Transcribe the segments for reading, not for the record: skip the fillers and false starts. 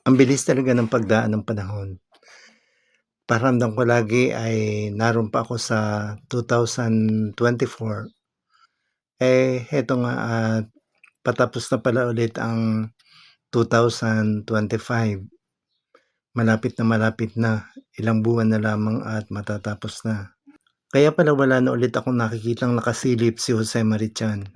Ang bilis talaga ng pagdaan ng panahon. Pakiramdam ko lagi ay naroon pa ako sa 2024. Heto nga at patapos na pala ulit ang 2025. Malapit na, ilang buwan na lamang at matatapos na. Kaya pala wala na ulit akong nakikitang nakasilip si Jose Marichan.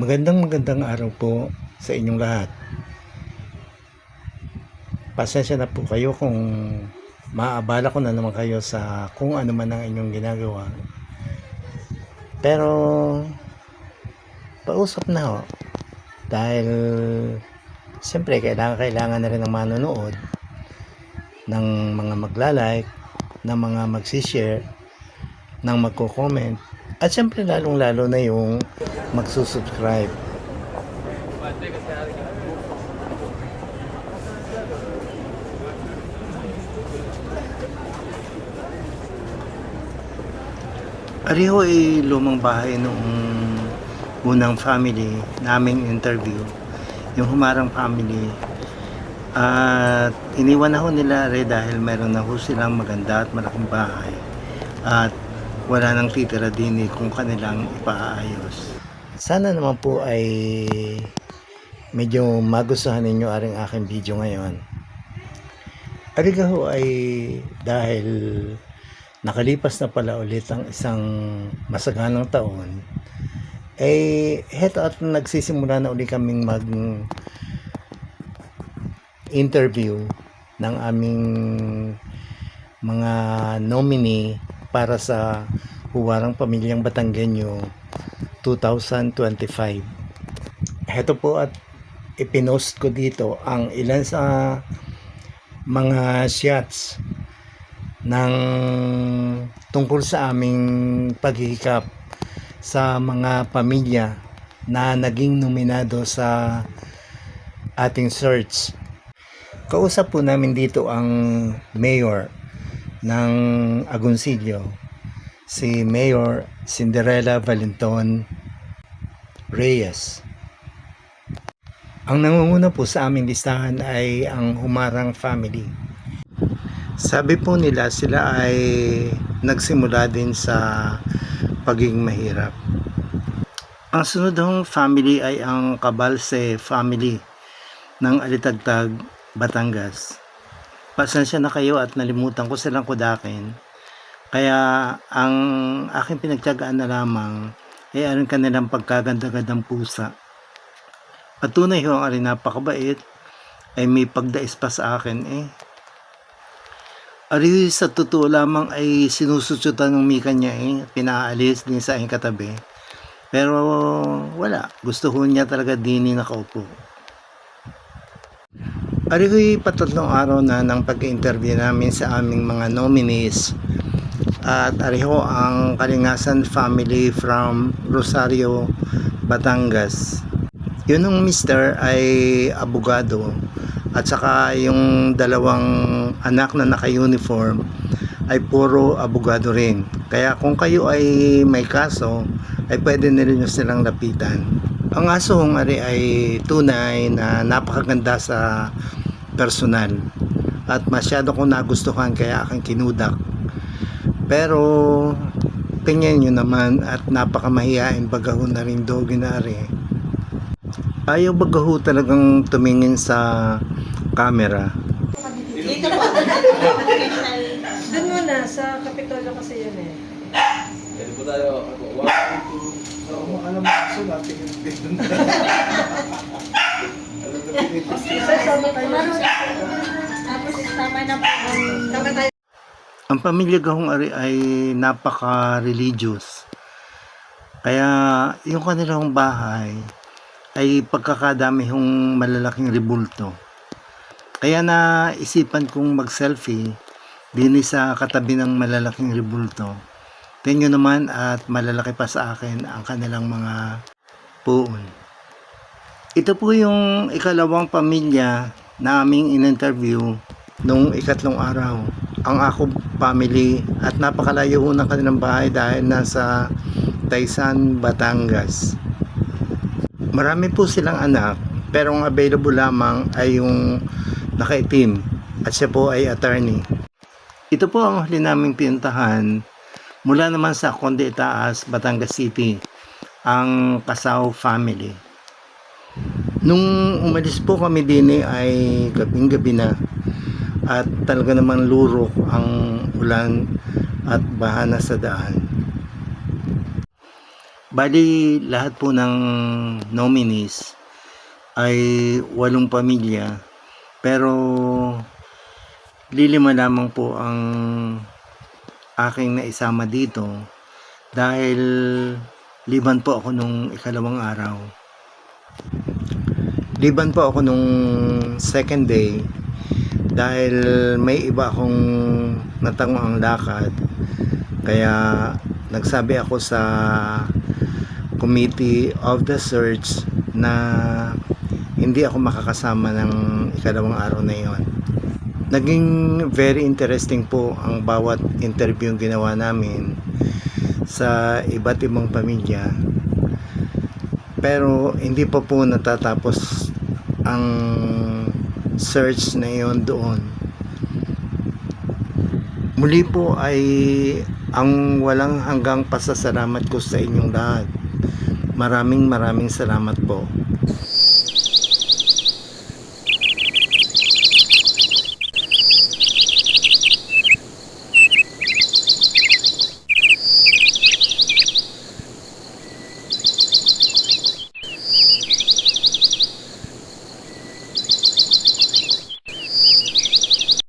Magandang araw po sa inyong lahat. Pasensya na po kayo kung maaabala ko na naman kayo sa kung ano man ang inyong ginagawa. Pero pausap na ho. Dahil siyempre kailangan na rin ng manonood, ng mga magla-like, ng mga magsishare, ng magko-comment, at siyempre lalong-lalo na yung magsusubscribe. Ariho ay lumang bahay noong unang family naming interview, yung Humarang family. At iniwan na ho nila dahil meron na ho silang maganda at malaking bahay. At wala nang titira din kung kanilang ipaayos. Sana naman po ay medyo magustuhan ninyo aring aking video ngayon. Ariga ho ay dahil nakalipas na pala ulit ang isang masaganang taon, heto at nagsisimula na ulit kaming mag interview ng aming mga nominee para sa Huwarang Pamilyang Batanggenyo 2025. Heto po at ipinost ko dito ang ilan sa mga shots ng tungkol sa aming paghihikap sa mga pamilya na naging nominado sa ating search. Kausap po namin dito ang mayor ng Agoncillo, si Mayor Cinderella Valenton Reyes. Ang nangunguna po sa aming listahan ay ang Humarang family. Sabi po nila sila ay nagsimula din sa pagiging mahirap. Ang sunod hong family ay ang Cabalse family ng Alitagtag, Batangas. Pasensya na kayo at nalimutan ko silang kudakin. Kaya ang aking pinagtiyagaan na lamang ay ang kanilang pagkaganda-gandang pusa. Patunay ho ang napakabait, ay may pagdais pa sa akin Ari sa totoo lamang ay sinususutan ng mika niya pinaalis din sa aking katabi. Pero wala, gusto ho niya talaga din nakaupo. Ari ko'y patatlong araw na ng pag-interview namin sa aming mga nominees. At ari ho ang Kalingasan family from Rosario, Batangas. Yun ng mister ay abogado. At saka yung dalawang anak na naka-uniform ay puro abogado rin. Kaya kung kayo ay may kaso, ay pwede nila silang lapitan. Ang aso hong ari ay tunay na napakaganda sa personal. At masyado kong nagustuhan kaya aking kinudak. Pero tingnan nyo naman at napakamahiyain bagahon na rin dogi na ari. Ayaw bagaho talagang tumingin sa camera. Dito po. Doon muna, sa Kapitolyo kasi yun Pwede po tayo. 1, 2, Oo, alam mo, so natin yung dito na. Sir, sama tayo. Tapos tama na po. Tama tayo. Ang pamilya Gahong Ari ay napaka-religious. Kaya yung kanilang bahay ay pagkakadami yung malalaking rebulto. Kaya naisipan kong mag-selfie din sa katabi ng malalaking rebulto. Tingnan naman at malalaki pa sa akin ang kanilang mga puon. Ito po yung ikalawang pamilya na aming in-interview nung ikatlong araw. Ang ako family at napakalayo ng kanilang bahay dahil nasa Taysan, Batangas. Marami po silang anak pero ang available lamang ay yung nakaitim at siya po ay attorney. Ito po ang huli naming pinuntahan mula naman sa Conde Itaas, Batangas City, ang Casao family. Nung umalis po kami din ay gabing-gabi na at talaga namang lurok ang ulan at baha na sa daan. Bali lahat po ng nominees ay 8 pamilya pero lilima lamang po ang aking naisama dito dahil liban po ako nung ikalawang araw. Liban po ako nung second day dahil may iba akong natangoang lakad. Kaya nagsabi ako sa committee of the search na hindi ako makakasama ng ikalawang araw na iyon. Naging very interesting po ang bawat interview yung ginawa namin sa iba't ibang pamilya. Pero hindi pa po natatapos ang search na iyon doon. Muli po ay ang walang hanggang pasasalamat ko sa inyong lahat. Maraming salamat po.